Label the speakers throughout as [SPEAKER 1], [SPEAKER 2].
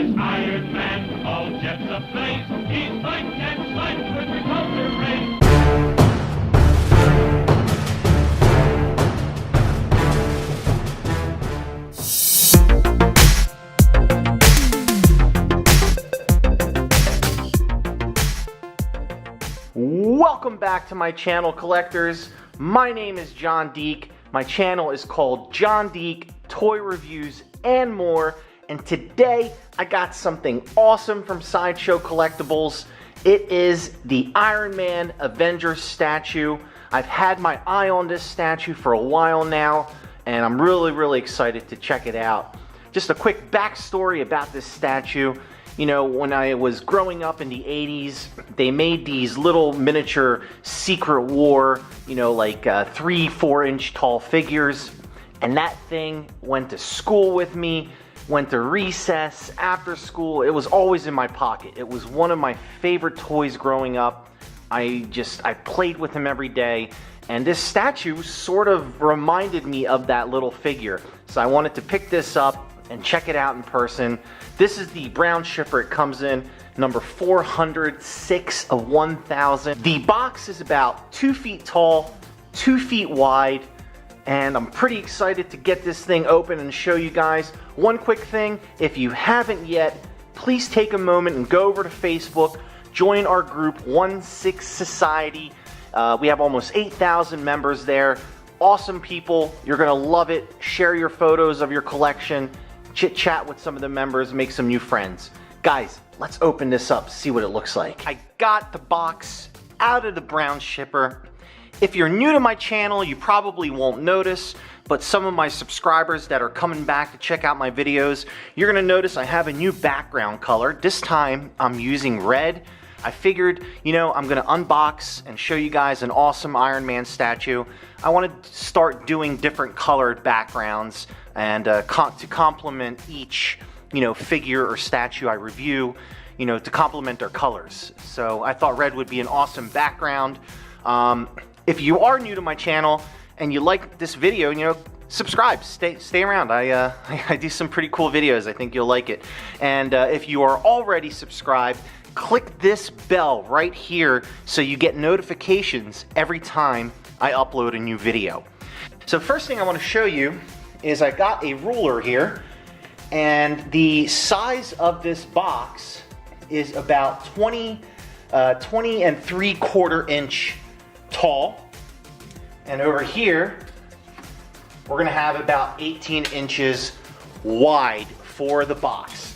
[SPEAKER 1] Avengers Ironman, all jets ablaze. He's like Jet Slice with repulsor rays.
[SPEAKER 2] Welcome back to my channel, collectors. My name is Jon Deak. My channel is called Jon Deak Toy Reviews and More. And today I got something awesome from Sideshow Collectibles. It is the Iron Man Avengers statue. I've had my eye on this statue for a while now, and I'm really excited to check it out. Just a quick backstory about this statue. You know, when I was growing up in the 80s, they made these little miniature Secret War, you know, like 3-4 inch tall figures. And that thing went to school with me, went to recess, after school. It was always in my pocket. It was one of my favorite toys growing up. I played with him every day. And this statue sort of reminded me of that little figure. So I wanted to pick this up and check it out in person. This is the brown shipper. It comes in number 406 of 1000. The box is about 2 feet tall, 2 feet wide, and I'm pretty excited to get this thing open and show you guys. One quick thing, if you haven't yet, please take a moment and go over to Facebook, join our group 16 Society. We have almost 8,000 members there. Awesome people. You're gonna love it. Share your photos of your collection. Chit chat with some of the members, make some new friends. Guys, let's open this up, see what it looks like. I got the box out of the brown shipper. If you're new to my channel, you probably won't notice, but some of my subscribers that are coming back to check out my videos, you're gonna notice I have a new background color. This time I'm using red. I figured, you know, I'm gonna unbox and show you guys an awesome Iron Man statue. I want to start doing different colored backgrounds and to complement each, you know, figure or statue I review, you know, to complement their colors. So I thought red would be an awesome background. If you are new to my channel and you like this video, you know, subscribe, stay around. I do some pretty cool videos. I think you'll like it. And if you are already subscribed, click this bell right here so you get notifications every time I upload a new video. So first thing I want to show you is I got a ruler here, and the size of this box is about 20 and 3/4 inch tall, and over here we're gonna have about 18 inches wide for the box.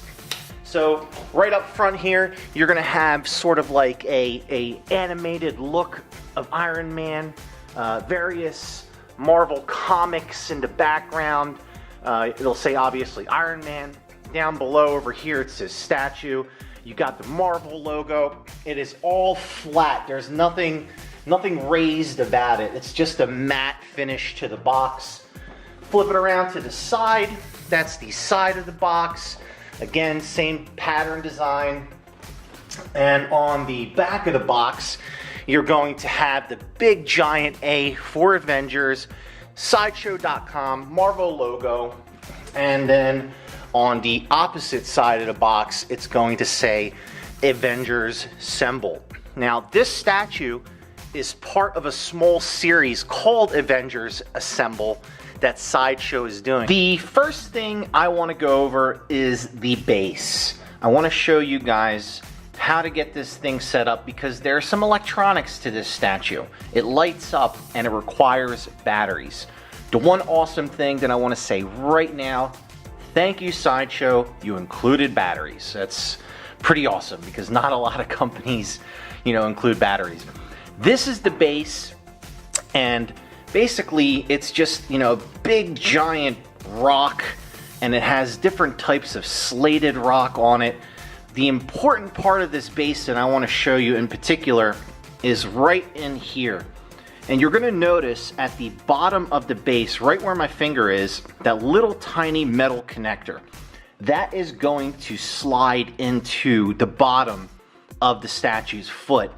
[SPEAKER 2] So right up front here, you're gonna have sort of like a animated look of Iron Man, various Marvel comics in the background. It'll say obviously Iron Man. Down below over here it says statue. You got the Marvel logo. It is all flat. There's nothing raised about it. It's just a matte finish to the box. Flip it around to the side. That's the side of the box. Again, same pattern design. And on the back of the box, you're going to have the big giant A for Avengers, Sideshow.com, Marvel logo, and then on the opposite side of the box, it's going to say Avengers symbol. Now, this statue is part of a small series called Avengers Assemble that Sideshow is doing. The first thing I want to go over is the base. I want to show you guys how to get this thing set up because there's some electronics to this statue. It lights up and it requires batteries. The one awesome thing that I want to say right now, thank you Sideshow, you included batteries. That's pretty awesome because not a lot of companies, you know, include batteries. This is the base, and basically it's just, you know, a big giant rock, and it has different types of slated rock on it. The important part of this base that I want to show you in particular is right in here. And you're going to notice at the bottom of the base, right where my finger is, that little tiny metal connector. That is going to slide into the bottom of the statue's foot,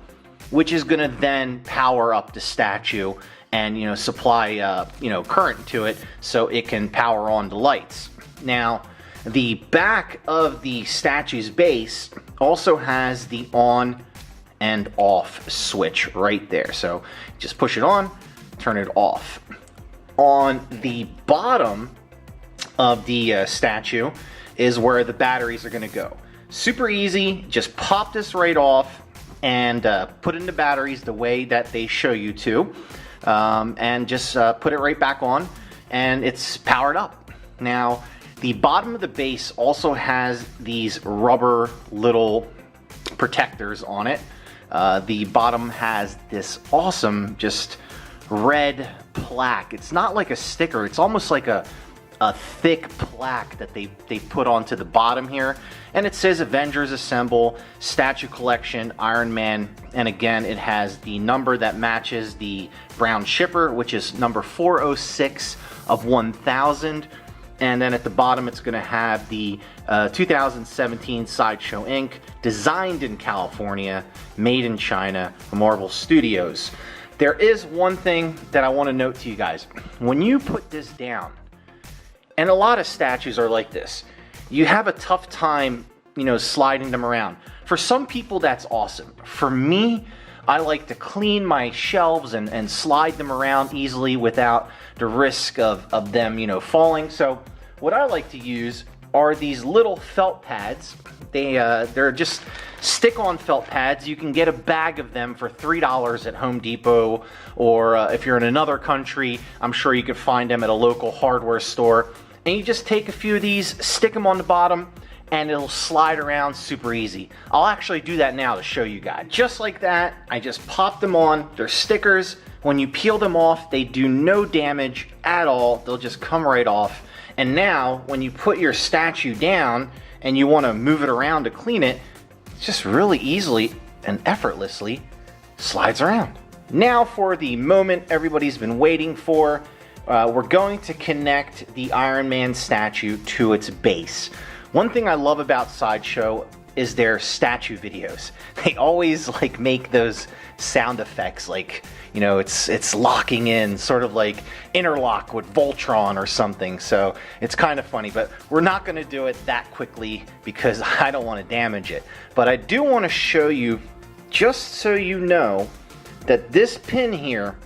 [SPEAKER 2] which is going to then power up the statue and, you know, supply, current to it so it can power on the lights. Now, The back of the statue's base also has the on and off switch right there. So just push it on, turn it off. On the bottom of the statue is where the batteries are going to go. Super easy, just pop this right off and put in the batteries the way that they show you to, and just put it right back on, and it's powered up. Now, the bottom of the base also has these rubber little protectors on it. The bottom has this awesome just red plaque. It's not like a sticker, it's almost like a thick plaque that they put onto the bottom here, and it says Avengers Assemble, Statue Collection, Ironman, and again it has the number that matches the brown shipper, which is number 406 of 1000, and then at the bottom it's going to have the 2017 Sideshow Inc., designed in California, made in China, Marvel Studios. There is one thing that I want to note to you guys. When you put this down, and a lot of statues are like this, you have a tough time, you know, sliding them around. For some people, that's awesome. For me, I like to clean my shelves and slide them around easily without the risk of them, you know, falling. So what I like to use are these little felt pads. They're just stick-on felt pads. You can get a bag of them for $3 at Home Depot, or if you're in another country, I'm sure you could find them at a local hardware store. And you just take a few of these, stick them on the bottom, and it'll slide around super easy. I'll actually do that now to show you guys. Just like that, I just pop them on. They're stickers. When you peel them off, they do no damage at all. They'll just come right off. And now, when you put your statue down and you want to move it around to clean it, it's just really easily and effortlessly slides around. Now for the moment everybody's been waiting for. We're going to connect the Iron Man statue to its base. One thing I love about Sideshow is their statue videos. They always like make those sound effects, like, you know, it's locking in, sort of like interlock with Voltron or something. So it's kind of funny, but we're not going to do it that quickly because I don't want to damage it. But I do want to show you, just so you know, that this pin here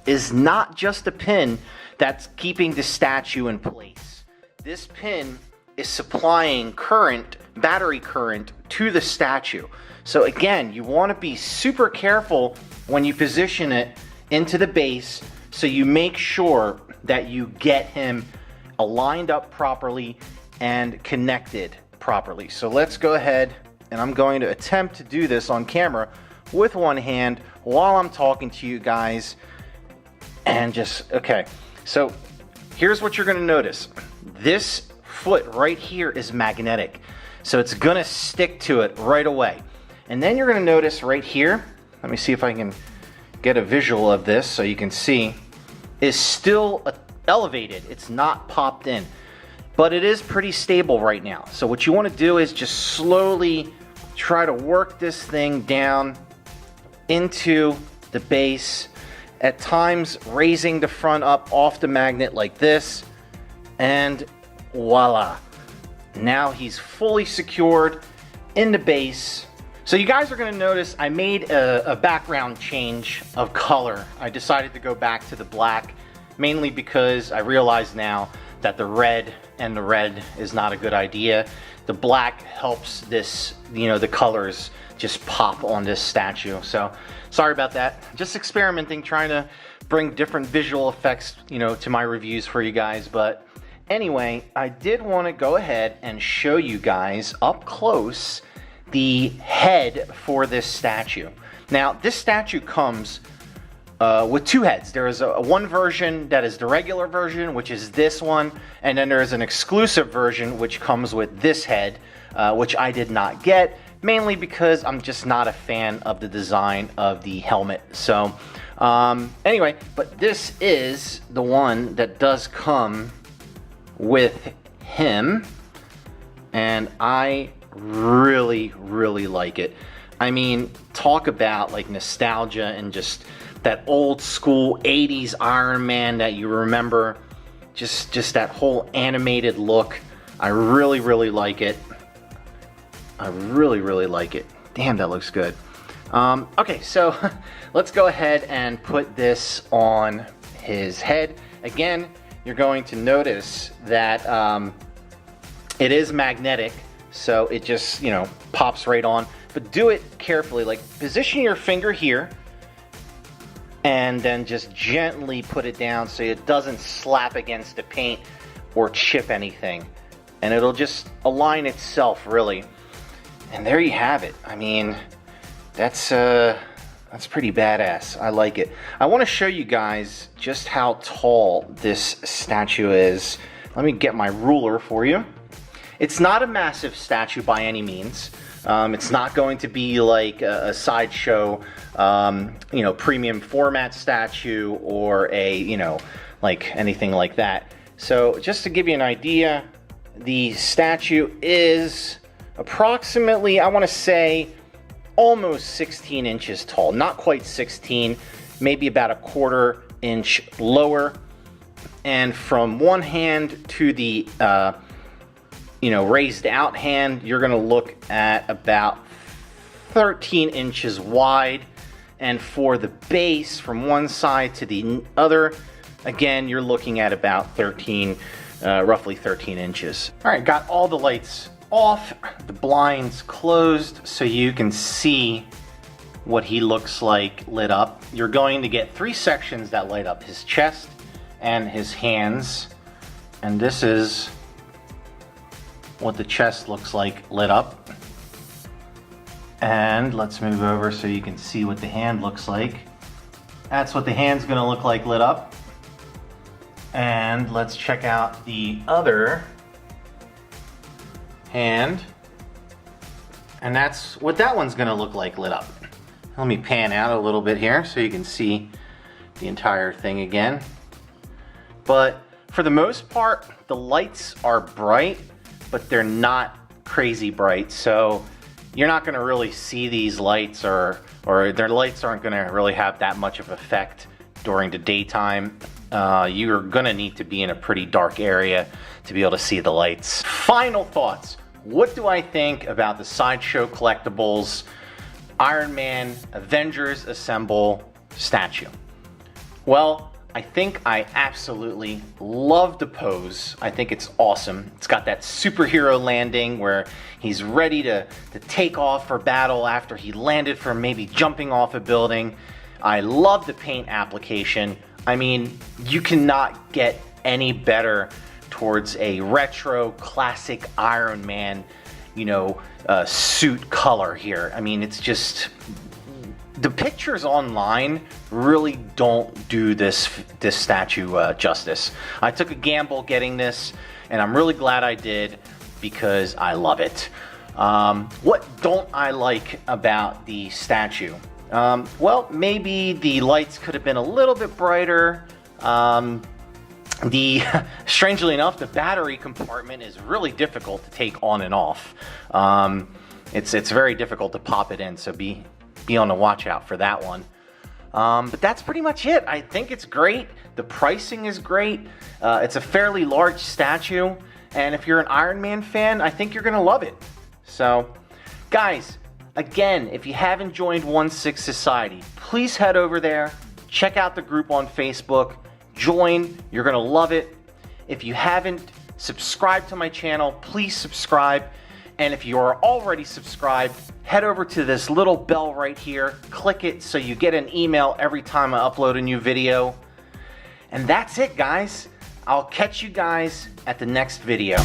[SPEAKER 2] is not just a pin that's keeping the statue in place. This pin is supplying current, battery current, to the statue. So again, you want to be super careful when you position it into the base, so you make sure that you get him aligned up properly and connected properly. So let's go ahead, and I'm going to attempt to do this on camera with one hand while I'm talking to you guys. And just, okay, so here's what you're going to notice. This foot right here is magnetic, so it's going to stick to it right away. And then you're going to notice right here, let me see if I can get a visual of this so you can see, is still elevated. It's not popped in, but it is pretty stable right now. So what you want to do is just slowly try to work this thing down into the base, at times raising the front up off the magnet like this, and voila. Now he's fully secured in the base. So you guys are going to notice I made a background change of color. I decided to go back to the black, mainly because I realize now that the red and the red is not a good idea. The black helps this, you know, the colors just pop on this statue. So sorry about that. Just experimenting, trying to bring different visual effects, you know, to my reviews for you guys. But anyway, I did want to go ahead and show you guys up close the head for this statue. Now, this statue comes with two heads. There is one version that is the regular version, which is this one, and then there is an exclusive version which comes with this head, which I did not get, mainly because I'm just not a fan of the design of the helmet. So anyway, but this is the one that does come with him, and I really like it. I mean, talk about like nostalgia and just that old school 80s Iron Man that you remember, just that whole animated look. I really, really like it. I really, really like it. Damn, that looks good. Okay, so let's go ahead and put this on his head. Again, you're going to notice that it is magnetic, so it just, you know, pops right on. But do it carefully, like position your finger here and then just gently put it down so it doesn't slap against the paint or chip anything. And it'll just align itself, really. And there you have it. I mean, that's pretty badass. I like it. I want to show you guys just how tall this statue is. Let me get my ruler for you. It's not a massive statue by any means. It's not going to be like a Sideshow, you know, premium format statue or a, you know, like anything like that. So just to give you an idea, the statue is approximately, I want to say, almost 16 inches tall. Not quite 16, maybe about a 1/4 inch lower. And from one hand to the, you know, raised out hand, you're going to look at about 13 inches wide. And for the base, from one side to the other, again, you're looking at about roughly 13 inches. All right, got all the lights off, the blinds closed, so you can see what he looks like lit up. You're going to get 3 sections that light up: his chest and his hands. And this is what the chest looks like lit up. And let's move over so you can see what the hand looks like. That's what the hand's gonna look like lit up. And let's check out the other hand. And that's what that one's gonna look like lit up. Let me pan out a little bit here so you can see the entire thing again. But for the most part, the lights are bright, but they're not crazy bright. So you're not gonna really see these lights, or their lights aren't gonna really have that much of effect during the daytime. You're gonna need to be in a pretty dark area to be able to see the lights. Final thoughts. What do I think about the Sideshow Collectibles Ironman Avengers Assemble statue? Well, I think I absolutely love the pose. I think it's awesome. It's got that superhero landing where he's ready to take off for battle after he landed from maybe jumping off a building. I love the paint application. I mean, you cannot get any better towards a retro classic Iron Man, you know, suit color here. I mean, it's just, the pictures online really don't do this statue justice. I took a gamble getting this, and I'm really glad I did because I love it. What don't I like about the statue? Well, maybe the lights could have been a little bit brighter. Strangely enough, the battery compartment is really difficult to take on and off. It's very difficult to pop it in, so be on the watch out for that one. But that's pretty much it. I think it's great. The pricing is great. It's a fairly large statue, and if you're an Iron Man fan, I think you're gonna love it. So, guys, again, if you haven't joined 1/6 Society, please head over there, check out the group on Facebook, join, you're gonna love it. If you haven't subscribed to my channel, please subscribe. And if you are already subscribed, head over to this little bell right here, click it so you get an email every time I upload a new video. And that's it, guys. I'll catch you guys at the next video.